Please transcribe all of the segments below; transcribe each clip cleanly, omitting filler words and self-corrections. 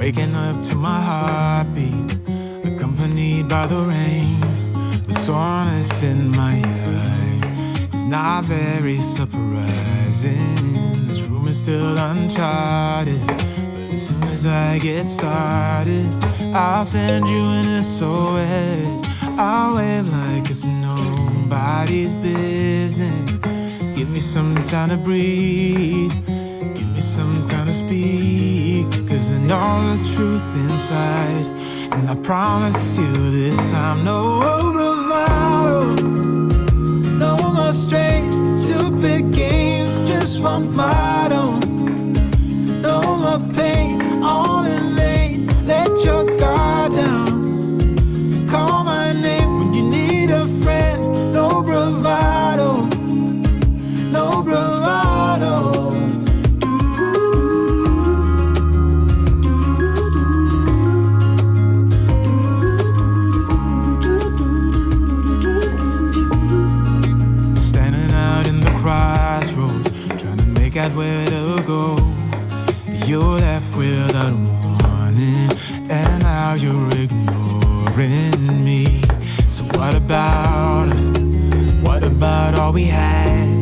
Waking up to my heartbeat, accompanied by the rain. The soreness in my eyes is not very surprising. This room is still uncharted, but as soon as I get started, I'll send you an SOS. I'll wave like it's nobody's business. Give me some time to breathe, give me some time to speak, 'cause I know the truth inside. And I promise you this time, no bravado, no more strange, stupid games, just one motto. No more pain, all in vain, let your guard down. Call my name when you need a friend, no bravado, no bravado. Crossroads, trying to make out where to go. You're left without a warning, and now you're ignoring me. So what about us? What about all we had?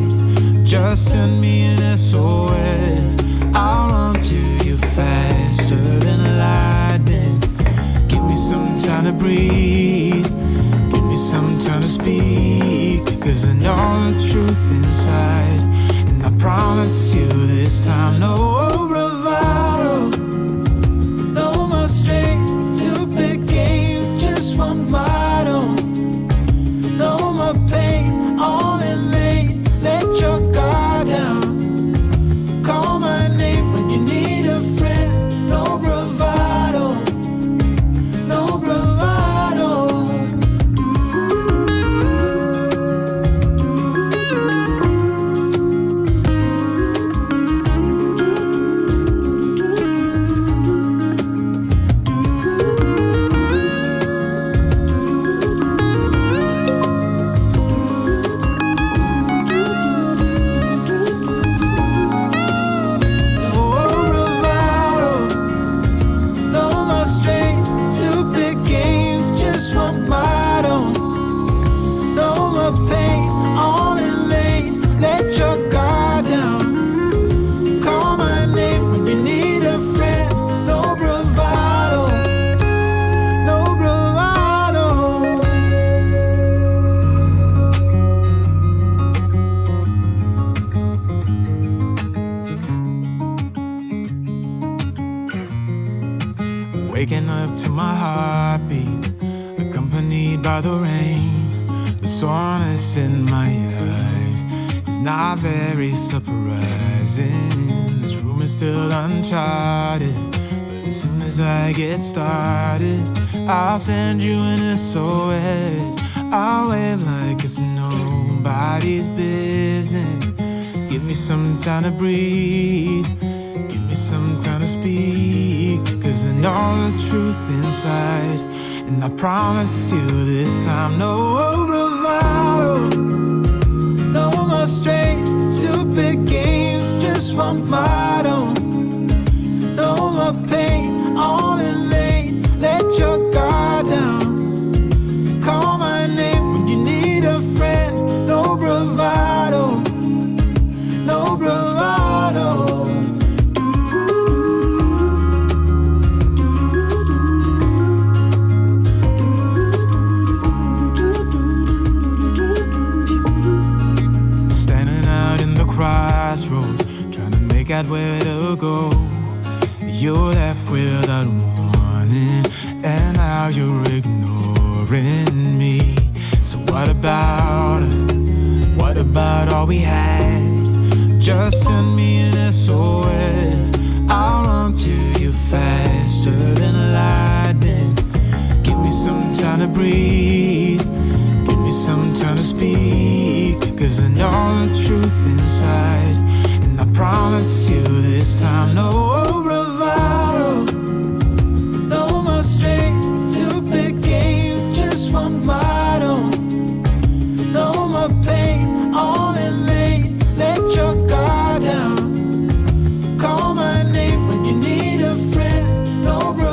Just send me an SOS. I'll run to you faster than lightning. Give me some time to breathe, give me some time to speak, 'cause I know the truth inside. And I promise you this time, no bravado, no more strange, stupid games, just one motto. No more pain, all in vain, let your guard down. Call my name when you need a friend, no bravado, no bravado. Waking up to my heartbeat, accompanied by the rain. The soreness in my eyes is not very surprising. This room is still uncharted, but as soon as I get started, I'll send you an SOS. I'll wave like it's nobody's business. Give me some time to breathe, give me some time to speak, 'cause I know the truth inside. And I promise you this time, no bravado, no more strange, stupid games, just one motto. No more pain, all in vain, let your guard down. Call my name when you need a friend, no bravado, no bravado. Crossroads, trying to make out where to go. You're left without warning, and now you're ignoring me. So what about us? What about all we had? Just send me an SOS. I'll run to you faster than lightning. Give me some time to breathe, give me some time to speak, 'cause I know the truth inside. And I promise you this time, no bravado, no more strange, stupid games, just one motto. No more pain, all in vain, let your guard down. Call my name when you need a friend, no bravado.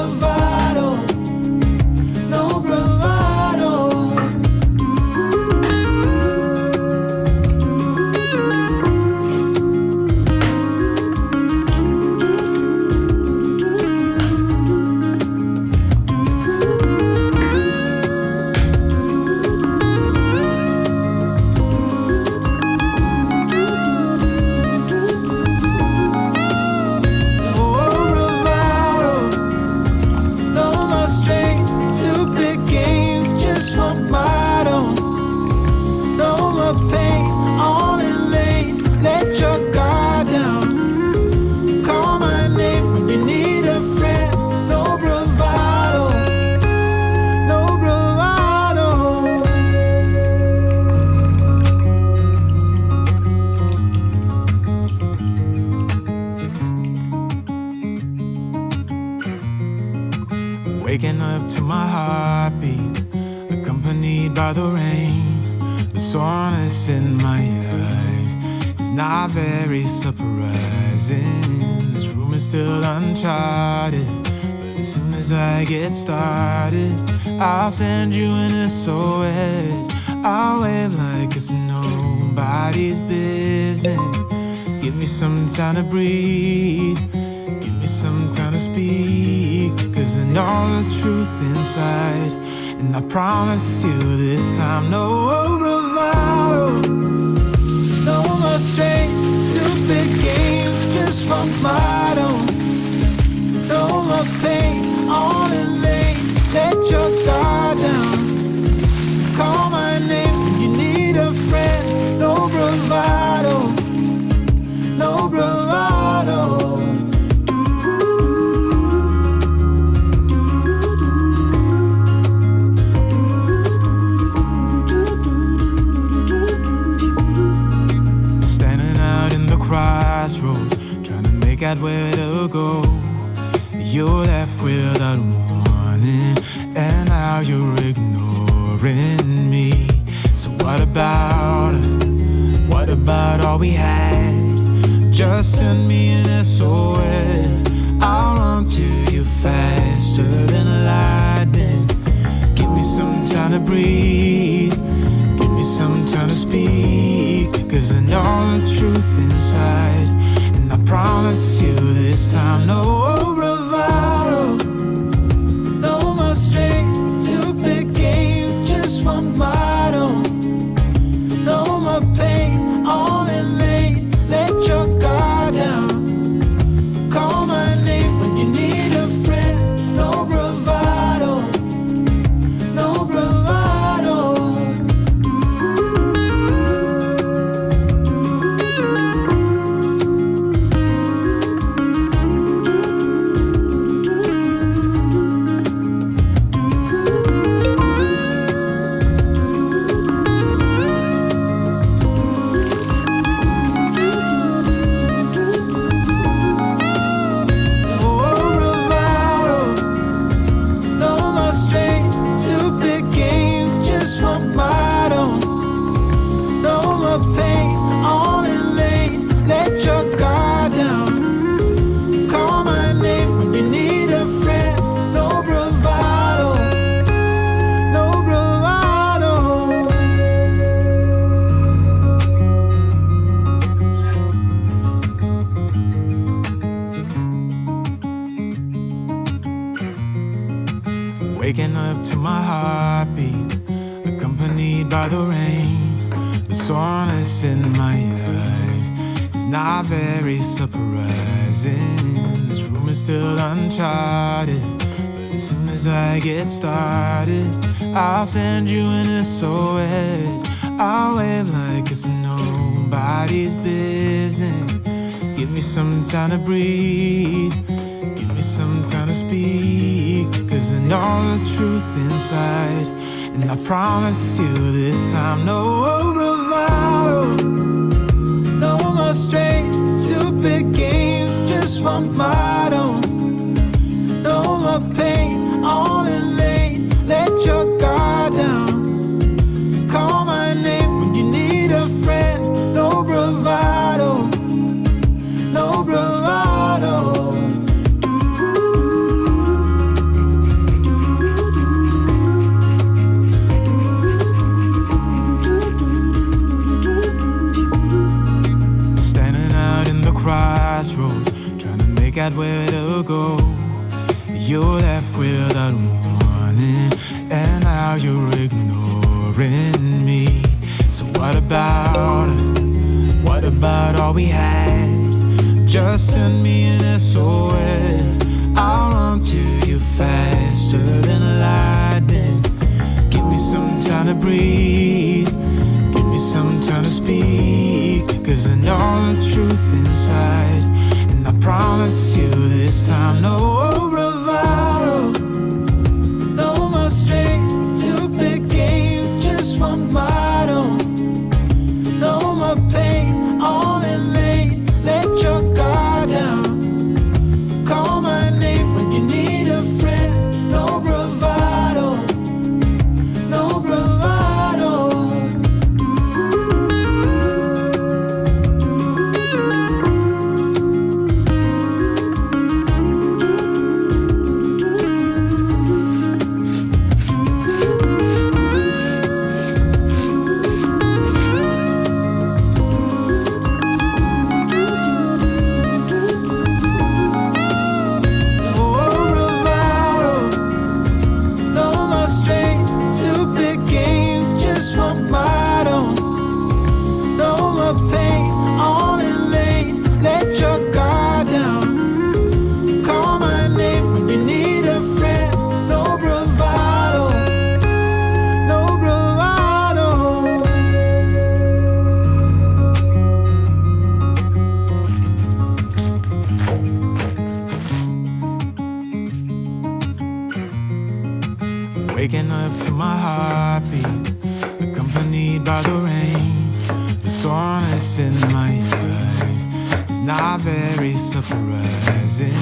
to my heartbeats, accompanied by the rain. The soreness in my eyes is not very surprising. This room is still uncharted, but as soon as I get started, I'll send you an SOS. I'll wave like it's nobody's business. Give me some time to breathe, give me some time to speak, 'cause I know the truth inside. And I promise you this time, no bravado, no more strange, stupid games, just one motto. No more pain, all in vain, let your guard down. Call my name when you need a friend, no bravado, no bravado. Crossroads, trying to make out where to go. You're left without warning, and now you're ignoring me. So what about us? What about all we had? Just send me an SOS. I'll run to you faster than lightning. Give me some time to breathe, give me some time to speak, 'cause I know the truth inside. And I promise you this time, no bravado, no more strange, stupid games, just one motto. No more pain, all in vain, let your guard down. Call my name when you need a friend, no bravado, no bravado. Waking up to my heartbeats, accompanied by the rain. The soreness in my eyes is not very surprising. This room is still uncharted, but as soon as I get started, I'll send you an SOS. I'll wave like it's nobody's business. Give me some time to breathe, give me some time to speak, 'cause I know the truth inside. And I promise you this time, no bravado, no more strange, stupid games, just one motto. No more pain, all in vain, let your guard down. Call my name when you need a friend, no bravado, no bravado. Crossroads, trying to make out where to go. You're left without warning, and now you're ignoring me. So what about us? What about all we had? Just send me an SOS. I'll run to you faster than lightning. Give me some time to breathe, give me some time to speak, 'cause I know the truth inside. And I promise you this time, no bravado, no more strange, stupid games, just one motto. No more pain, all in vain, let your guard down. Call my name when you need a friend, no bravado. in my eyes is not very surprising.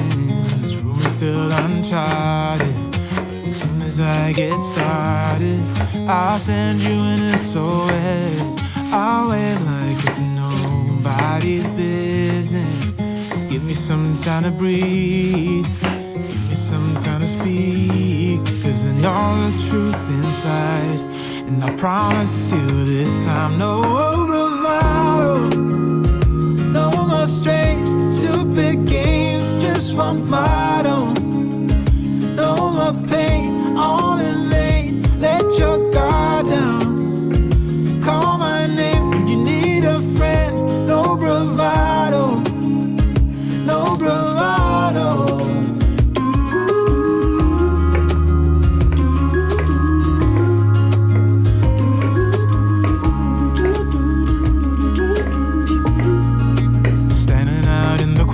This room is still uncharted, but as soon as I get started, I'll send you an SOS. I'll wait like it's nobody's business. Give me some time to breathe, give me some time to speak, 'cause I know the truth inside. And I promise you this time, no bravado, no more strange, stupid games, just one motto. No more pain, all in vain, let your guard down. Call my name when you need a friend, no bravado, no bravado.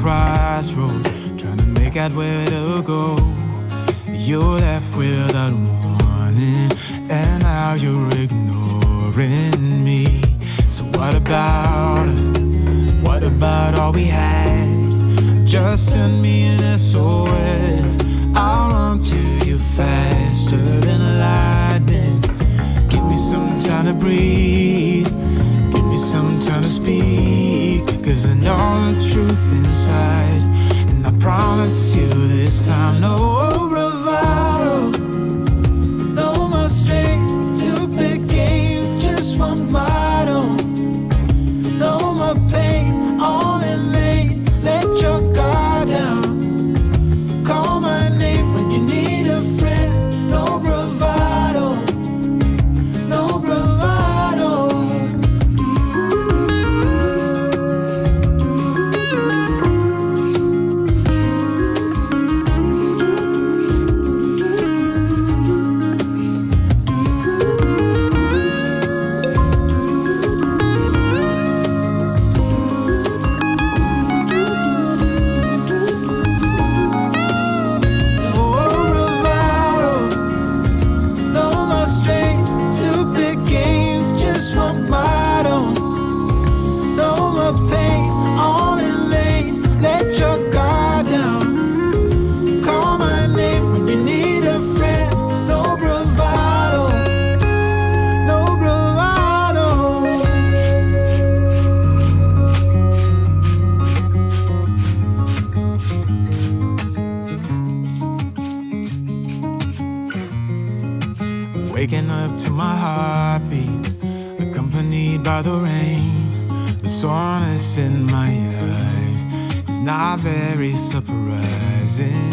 Crossroads, trying to make out where to go. You're left without warning, and now you're ignoring me. So what about us? What about all we had? Just send me an SOS. I'll run to you faster than lightning. Give me some time to breathe, give me some time to speak, 'cause I know the truth inside. And I promise you this time, no bravado, no more strange, stupid games, just one motto. No more pain, all in vain, let your guard down. Call my name when you need a friend, no bravado, no bravado. Waking up to my heartbeat, accompanied by the rain. The soreness in my eyes is not very surprising.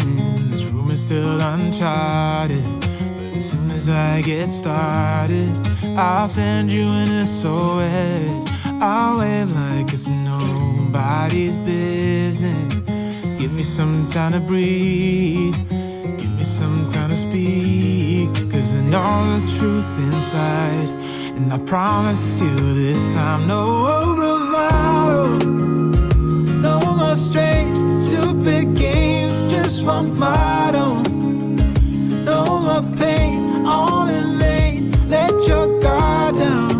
This room is still uncharted, but as soon as I get started, I'll send you an SOS. I'll wave like it's nobody's business. Give me some time to breathe, give me some time to speak, 'cause I know the truth inside. And I promise you this time, no bravado, no more strange, stupid games, just one motto. No more pain, all in vain, let your guard down.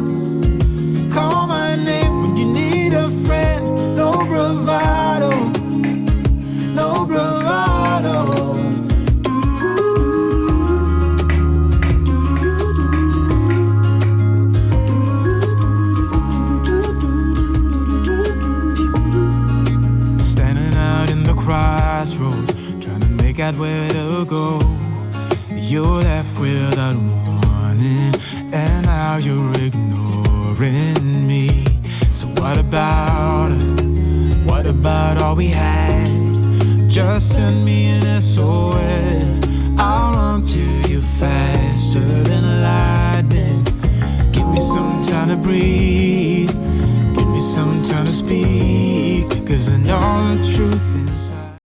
Call my name when you need a friend, no bravado, no bravado. Crossroads, trying to make out where to go. You're left without warning, and now you're ignoring me. So what about us? What about all we had? Just send me an SOS. I'll run to you faster than lightning. Give me some time to breathe, give me some time to speak, 'cause I know the truth inside.